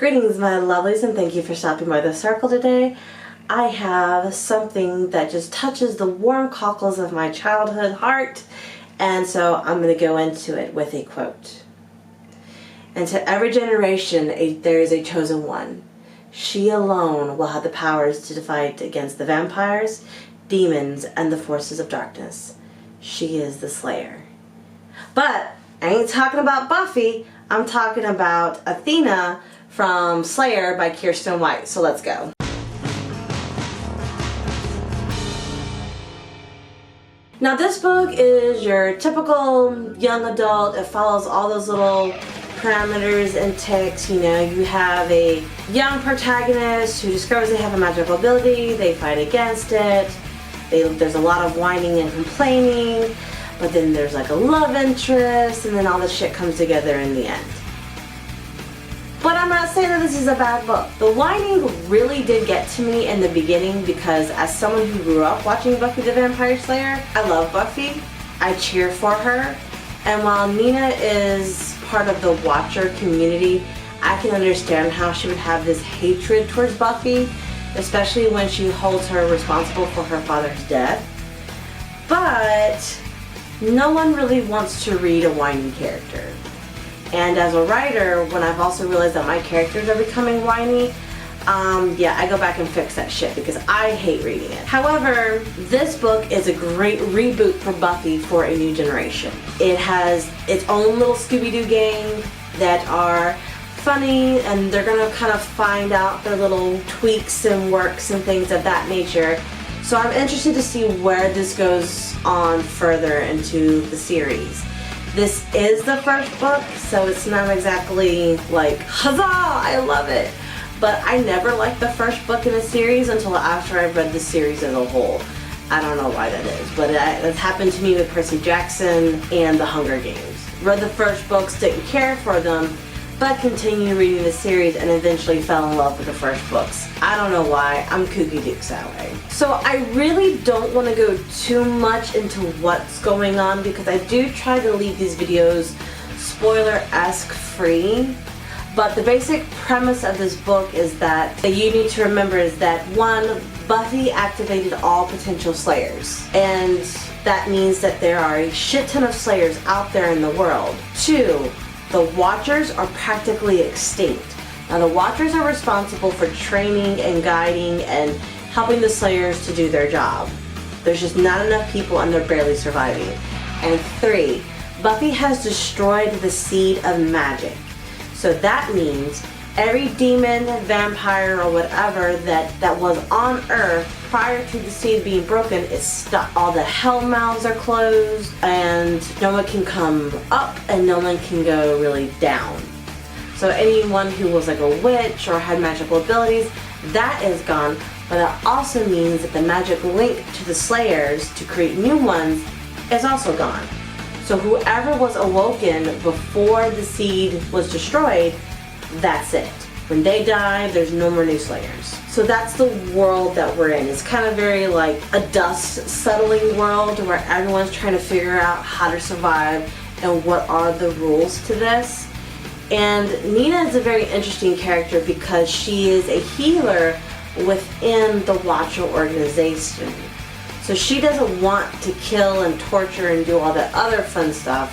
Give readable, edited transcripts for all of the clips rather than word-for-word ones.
Greetings, my lovelies, and thank you for stopping by the circle today. I have something that just touches the warm cockles of my childhood heart, and so I'm going to go into it with a quote. And to every generation there is a chosen one. She alone will have the powers to fight against the vampires, demons, and the forces of darkness. She is the Slayer. But I ain't talking about Buffy. I'm talking about Athena from Slayer by Kirsten White. So let's go. Now this book is your typical young adult. It follows all those little parameters and ticks. You know, you have a young protagonist who discovers they have a magical ability. They fight against it. There's a lot of whining and complaining. But then there's like a love interest, and then all this shit comes together in the end. But I'm not saying that this is a bad book. The whining really did get to me in the beginning because as someone who grew up watching Buffy the Vampire Slayer, I love Buffy. I cheer for her. And while Nina is part of the Watcher community, I can understand how she would have this hatred towards Buffy, especially when she holds her responsible for her father's death. But no one really wants to read a whiny character. And as a writer, when I've also realized that my characters are becoming whiny, yeah, I go back and fix that shit because I hate reading it. However, this book is a great reboot for Buffy for a new generation. It has its own little Scooby-Doo gang that are funny, and they're gonna kind of find out their little tweaks and works and things of that nature. So I'm interested to see where this goes on further into the series. This is the first book, so it's not exactly like, huzzah, I love it. But I never liked the first book in a series until after I've read the series as a whole. I don't know why that is, but it's happened to me with Percy Jackson and The Hunger Games. Read the first books, didn't care for them, but continued reading the series and eventually fell in love with the first books. I don't know why, I'm kooky dukes that way. So I really don't want to go too much into what's going on because I do try to leave these videos spoiler-esque free. But the basic premise of this book is that you need to remember is that 1, Buffy activated all potential Slayers. And that means that there are a shit ton of Slayers out there in the world. 2, the Watchers are practically extinct. Now the Watchers are responsible for training and guiding and helping the Slayers to do their job. There's just not enough people and they're barely surviving. And 3, Buffy has destroyed the seed of magic. So that means every demon, vampire, or whatever that was on Earth prior to the seed being broken is stuck. All the hell mouths are closed and no one can come up and no one can go really down. So anyone who was like a witch or had magical abilities, that is gone. But that also means that the magic link to the Slayers to create new ones is also gone. So whoever was awoken before the seed was destroyed, that's it. When they die, there's no more new Slayers. So that's the world that we're in. It's kind of very like a dust settling world where everyone's trying to figure out how to survive and what are the rules to this. And Nina is a very interesting character because she is a healer within the Watcher organization. So she doesn't want to kill and torture and do all that other fun stuff.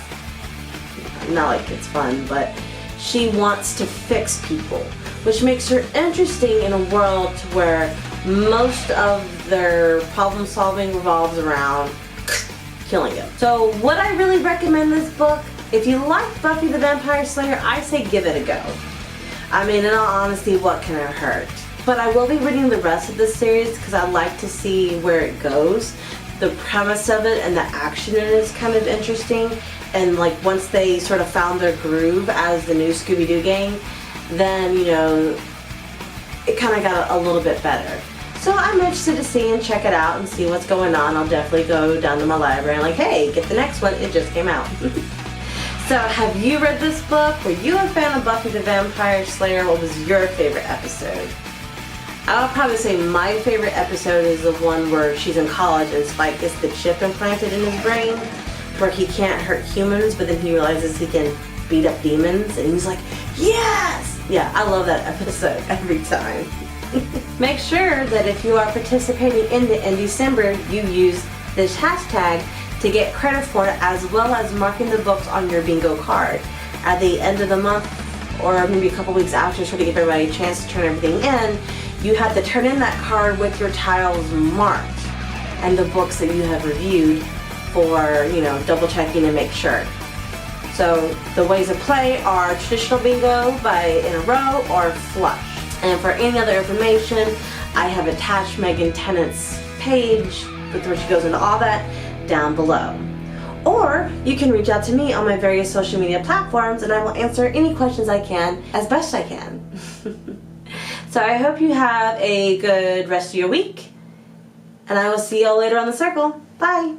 Not like it's fun, but she wants to fix people, which makes her interesting in a world where most of their problem solving revolves around killing them. So would I really recommend this book? If you like Buffy the Vampire Slayer, I say give it a go. I mean, in all honesty, what can it hurt? But I will be reading the rest of this series because I like to see where it goes. The premise of it and the action in it is kind of interesting. And like once they sort of found their groove as the new Scooby-Doo gang, then, you know, it kind of got a little bit better. So I'm interested to see and check it out and see what's going on. I'll definitely go down to my library and like, hey, get the next one. It just came out. So have you read this book? Were you a fan of Buffy the Vampire Slayer? What was your favorite episode? I would probably say my favorite episode is the one where she's in college and Spike gets the chip implanted in his brain where he can't hurt humans, but then he realizes he can beat up demons, and he's like, yes! Yeah, I love that episode every time. Make sure that if you are participating in December, you use this hashtag to get credit for it, as well as marking the books on your bingo card. At the end of the month, or maybe a couple weeks after, so to give everybody a chance to turn everything in, you have to turn in that card with your tiles marked and the books that you have reviewed for, you know, double checking to make sure. So the ways of play are traditional bingo in a row or flush. And for any other information, I have attached Megan Tennant's page with which goes into all that down below. Or you can reach out to me on my various social media platforms and I will answer any questions I can as best I can. So I hope you have a good rest of your week, and I will see you all later on the circle. Bye!